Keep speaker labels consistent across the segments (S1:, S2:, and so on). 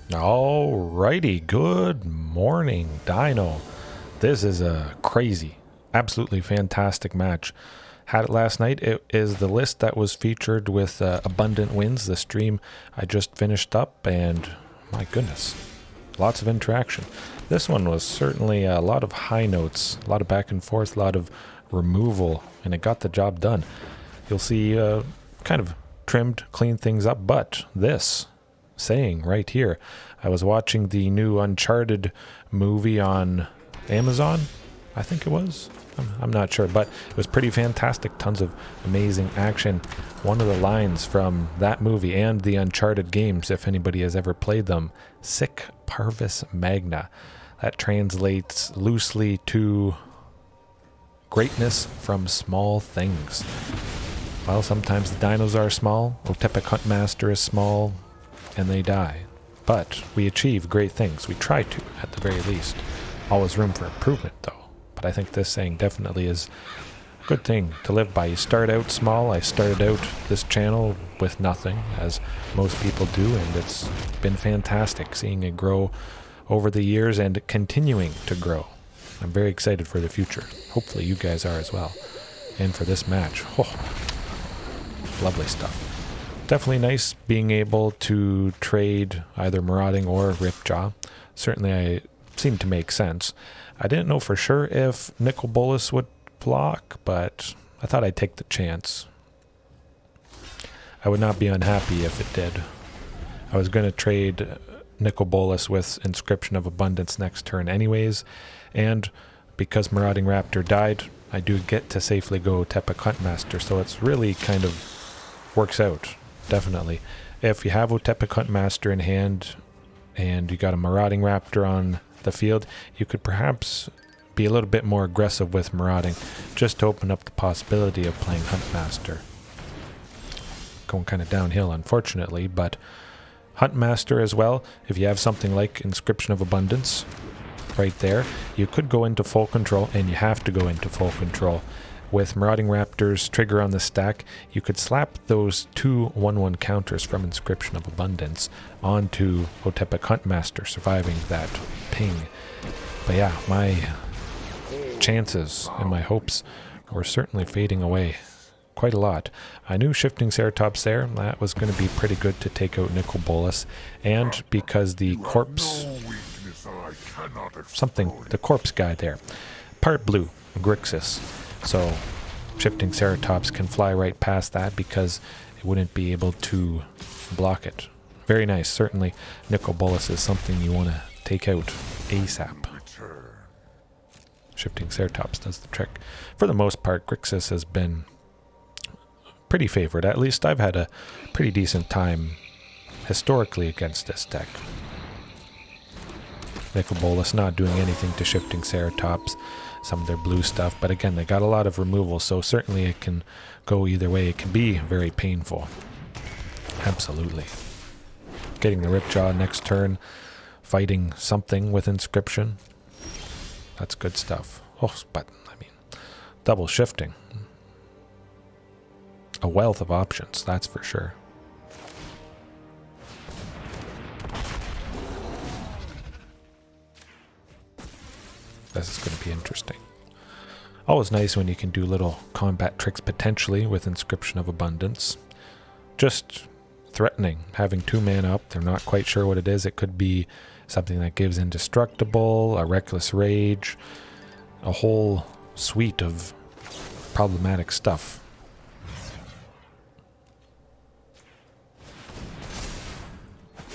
S1: Alrighty, good morning, Dino. This is a crazy, absolutely fantastic match. Had it last night. It is the list that was featured with Abundant Wins, the stream I just finished up, and my goodness, lots of interaction. This one was certainly a lot of high notes, a lot of back and forth, a lot of removal, and it got the job done. You'll see kind of trimmed, cleaned things up, but this saying right here, I was watching the new Uncharted movie on Amazon, I think it was. I'm not sure, but it was pretty fantastic. Tons of amazing action. One of the lines from that movie and the Uncharted games, if anybody has ever played them, Sic Parvis Magna. That translates loosely to greatness from small things. Well, sometimes the dinos are small. Otepec Huntmaster is small, and they die. But we achieve great things. We try to, at the very least. Always room for improvement, though. But I think this saying definitely is a good thing to live by. You start out small. I started out this channel with nothing, as most people do, and it's been fantastic seeing it grow over the years and continuing to grow. I'm very excited for the future. Hopefully you guys are as well. And for this match. Oh, lovely stuff. Definitely nice being able to trade either Marauding or Ripjaw. Certainly I seemed to make sense. I didn't know for sure if Nicol Bolas would block, but I thought I'd take the chance. I would not be unhappy if it did. I was going to trade Nicol Bolas with Inscription of Abundance next turn anyways, and because Marauding Raptor died, I do get to safely go Otepec Huntmaster, so it's really kind of works out, definitely. If you have Otepec Huntmaster in hand and you got a Marauding Raptor on the field, you could perhaps be a little bit more aggressive with Marauding, just to open up the possibility of playing Huntmaster. Going kind of downhill, unfortunately, but Huntmaster as well, if you have something like Inscription of Abundance right there, you could go into full control, and you have to go into full control. With Marauding Raptor's trigger on the stack, you could slap those two 1/1 counters from Inscription of Abundance onto Otepec Huntmaster, surviving that ping. But yeah, my chances and my hopes were certainly fading away quite a lot. I knew Shifting Ceratops there, that was going to be pretty good to take out Nicol Bolas, and because the corpse, the corpse guy there, part blue, Grixis. So Shifting Ceratops can fly right past that because it wouldn't be able to block it. Very nice. Certainly Nicol Bolas is something you want to take out ASAP. Shifting Ceratops does the trick. For the most part, Grixis has been pretty favored. At least I've had a pretty decent time historically against this deck. Nicol Bolas not doing anything to Shifting Ceratops. Some of their blue stuff, but again, they got a lot of removal, so certainly it can go either way. It can be very painful. Absolutely. Getting the Ripjaw next turn, fighting something with Inscription. That's good stuff. Oh, but, I mean, double shifting. A wealth of options, that's for sure. This is going to be interesting. Always nice when you can do little combat tricks potentially with Inscription of Abundance. Just threatening, having 2 mana up. They're not quite sure what it is. It could be something that gives Indestructible, a Reckless Rage, a whole suite of problematic stuff.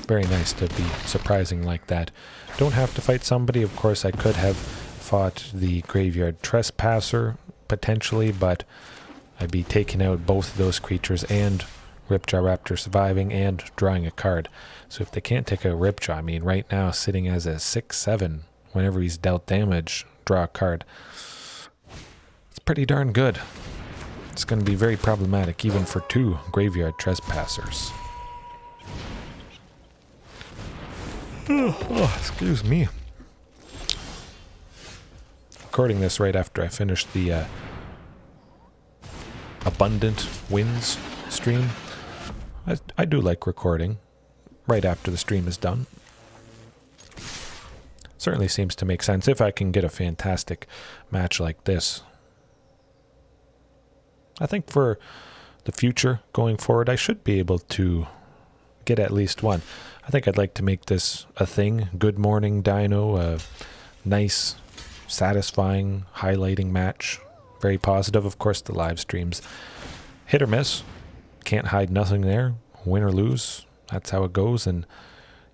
S1: Very nice to be surprising like that. Don't have to fight somebody. Of course, I could have fought the Graveyard Trespasser potentially, but I'd be taking out both of those creatures and Ripjaw Raptor surviving and drawing a card. So if they can't take out Ripjaw, I mean, right now sitting as a 6/7, whenever he's dealt damage, draw a card. It's pretty darn good. It's going to be very problematic even for 2 Graveyard Trespassers. Oh, excuse me. Recording this right after I finished the Abundant Wins stream. I do like recording right after the stream is done. Certainly seems to make sense if I can get a fantastic match like this. I think for the future going forward, I should be able to get at least one. I think I'd like to make this a thing. Good Morning Dino, a nice, satisfying, highlighting match. Very positive. Of course, the live streams hit or miss. Can't hide nothing there. Win or lose. That's how it goes, and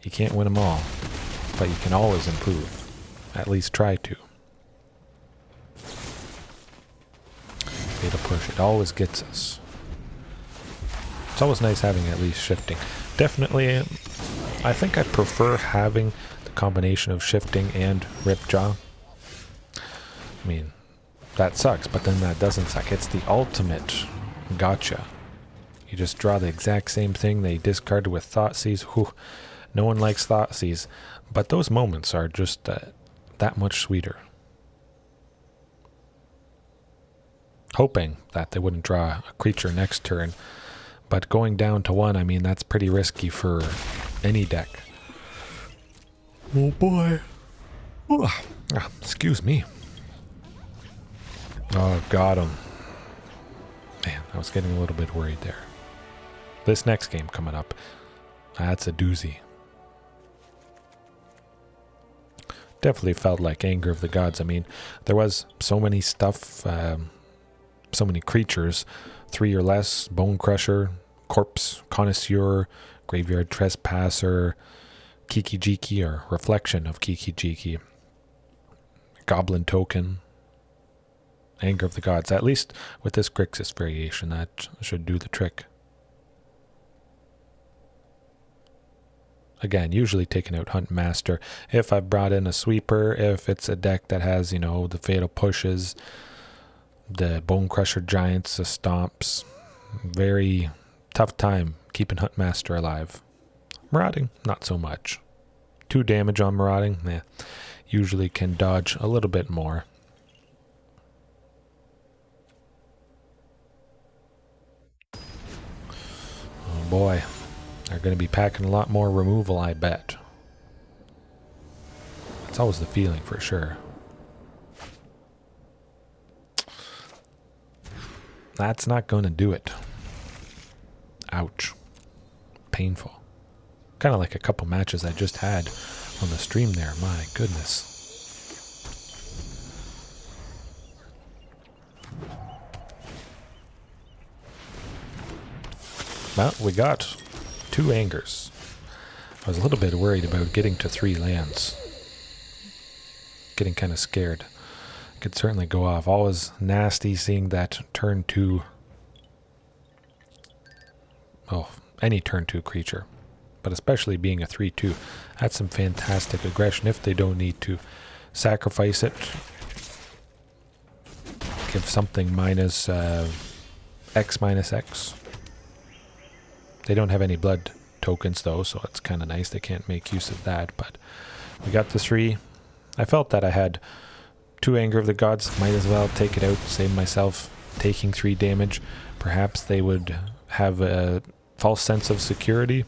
S1: you can't win them all. But you can always improve. At least try to. Fatal push. It always gets us. It's always nice having at least shifting. Definitely, I think I prefer having the combination of shifting and Ripjaw. I mean, that sucks, but then that doesn't suck. It's the ultimate gotcha. You just draw the exact same thing. They discarded with Thoughtseize. Whew. No one likes Thoughtseize. But those moments are just that much sweeter. Hoping that they wouldn't draw a creature next turn. But going down to 1, I mean, that's pretty risky for any deck. Oh boy. Excuse me. Oh, got him. Man, I was getting a little bit worried there. This next game coming up, that's a doozy. Definitely felt like Anger of the Gods. I mean, there was so many stuff, so many creatures, 3 or less, Bone Crusher, Corpse, Connoisseur, Graveyard Trespasser, Kiki-Jiki, or Reflection of Kiki-Jiki, Goblin Token, Anger of the Gods. At least with this Grixis variation, that should do the trick. Again, usually taking out Huntmaster. If I've brought in a sweeper, if it's a deck that has, you know, the Fatal Pushes, the Bone Crusher Giants, the Stomps. Very tough time keeping Huntmaster alive. Marauding, not so much. 2 damage on Marauding, usually can dodge a little bit more. Oh boy. They're going to be packing a lot more removal, I bet. That's always the feeling for sure. That's not going to do it. Ouch. Painful. Kind of like a couple matches I just had on the stream there. My goodness. Well, we got 2 Angers. I was a little bit worried about getting to 3 lands. Getting kind of scared. Could certainly go off. Always nasty seeing that turn 2. Oh, any turn 2 creature. But especially being a 3/2. That's some fantastic aggression if they don't need to sacrifice it. Give something minus X minus X. They don't have any blood tokens though, so it's kind of nice. They can't make use of that, but we got the 3. I felt that I had 2 Anger of the Gods. Might as well take it out, save myself taking 3 damage. Perhaps they would have a false sense of security.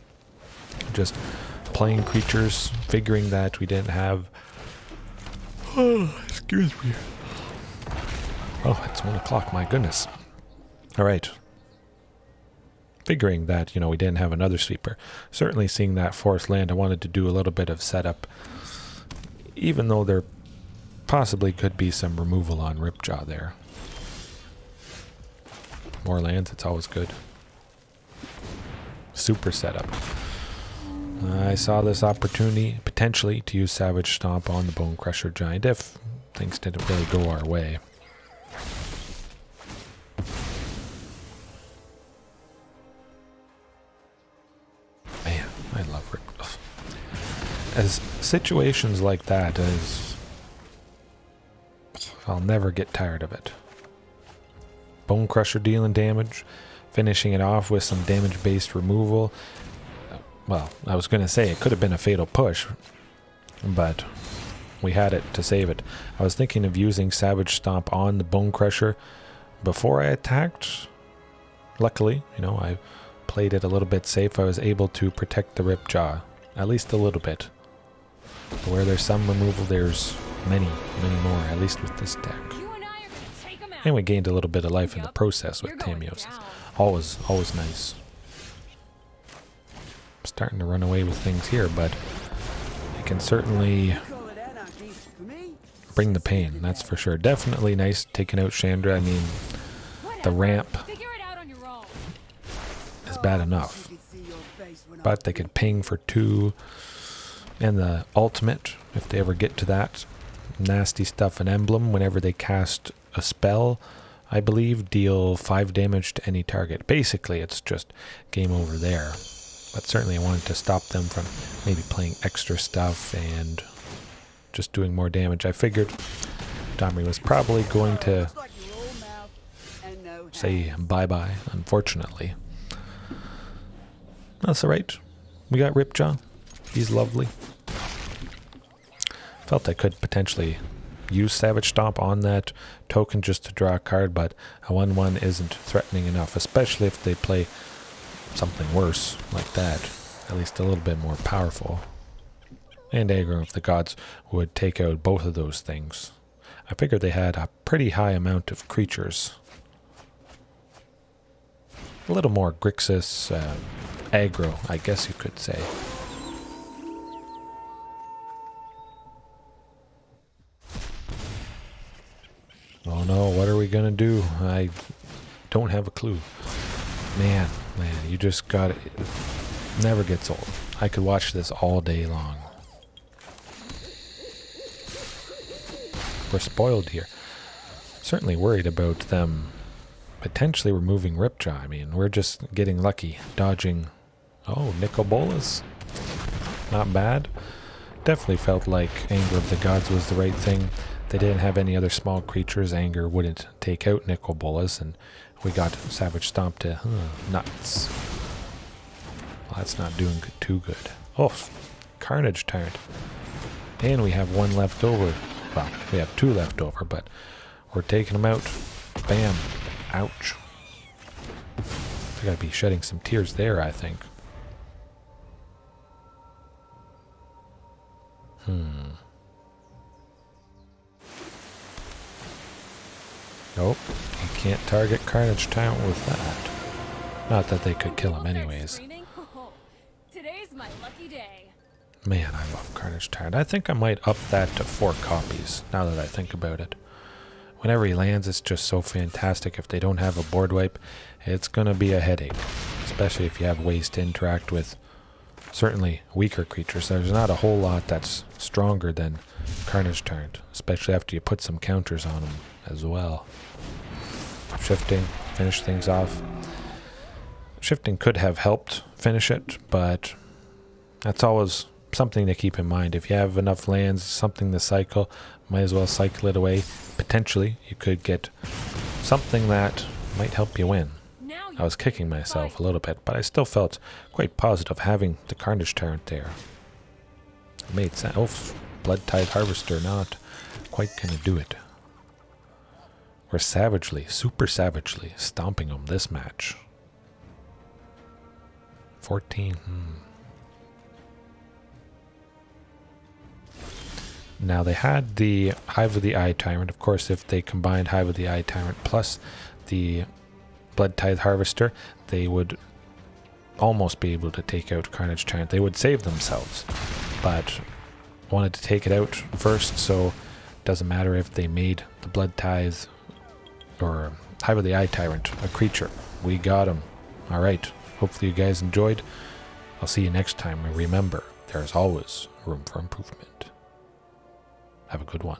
S1: Just playing creatures, figuring that we didn't have... Oh, excuse me. Oh, it's 1 o'clock, my goodness. Alright. Figuring that, you know, we didn't have another sweeper. Certainly seeing that 4th land, I wanted to do a little bit of setup. Even though there possibly could be some removal on Ripjaw there. More lands, it's always good. Super setup. I saw this opportunity, potentially, to use Savage Stomp on the Bone Crusher Giant if things didn't really go our way. Man, I love Ripjaw. As situations like that, I'll never get tired of it. Bone Crusher dealing damage, finishing it off with some damage-based removal. Well, I was going to say it could have been a fatal push, but we had it to save it. I was thinking of using Savage Stomp on the Bone Crusher before I attacked. Luckily, you know, I played it a little bit safe. I was able to protect the Ripjaw, at least a little bit. Where there's some removal, there's many more, at least with this deck. And we gained a little bit of life in the process with Tamiyos. Always nice. I'm starting to run away with things here, but I can certainly bring the pain, that's for sure. Definitely nice taking out Chandra. I mean, the ramp is bad enough. But they could ping for 2. And the ultimate, if they ever get to that. Nasty stuff, an emblem. Whenever they cast a spell, I believe, deal 5 damage to any target. Basically, it's just game over there. But certainly I wanted to stop them from maybe playing extra stuff and just doing more damage. I figured Domri was probably going to say bye-bye, unfortunately. That's alright. We got Ripjaw. He's lovely. Felt I could potentially use Savage Stomp on that token just to draw a card, but a 1/1 isn't threatening enough, especially if they play something worse like that. At least a little bit more powerful. And Aggro of the Gods would take out both of those things. I figured they had a pretty high amount of creatures. A little more Grixis aggro, I guess you could say. Oh no, what are we gonna do? I don't have a clue. Man, you just got it. Never gets old. I could watch this all day long. We're spoiled here. Certainly worried about them potentially removing Ripjaw. I mean, we're just getting lucky. Dodging. Oh, Bolas. Not bad. Definitely felt like Anger of the Gods was the right thing. They didn't have any other small creatures. Anger wouldn't take out Bolas, and we got Savage Stomp to nuts. Well, that's not doing too good. Oh, Carnage Tyrant. And we have 1 left over. Well, we have 2 left over, but we're taking them out. Bam. Ouch. I gotta be shedding some tears there, I think. Nope. You can't target Carnage Tyrant with that. Not that they could kill him anyways.
S2: Today's my lucky day.
S1: Man, I love Carnage Tyrant. I think I might up that to 4 copies, now that I think about it. Whenever he lands, it's just so fantastic. If they don't have a board wipe, it's going to be a headache. Especially if you have ways to interact with certainly weaker creatures. There's not a whole lot that's stronger than Carnage Tyrant, especially after you put some counters on him as well. Shifting, finish things off. Shifting could have helped finish it, but that's always something to keep in mind. If you have enough lands, something to cycle, might as well cycle it away. Potentially, you could get something that might help you win. I was kicking myself a little bit, but I still felt quite positive having the Carnage Tyrant there. It made sense. Oh, Blood-Tithe Harvester not quite gonna do it. We're super savagely stomping them this match. 14. Now they had the Hive of the Eye Tyrant. Of course, if they combined Hive of the Eye Tyrant plus the Blood-Tithe Harvester, they would almost be able to take out Carnage Tyrant. They would save themselves, but wanted to take it out first, so it doesn't matter if they made the Blood-Tithe or Hive of the Eye Tyrant a creature. We got him. Alright, hopefully you guys enjoyed. I'll see you next time, and remember, there's always room for improvement. Have a good one.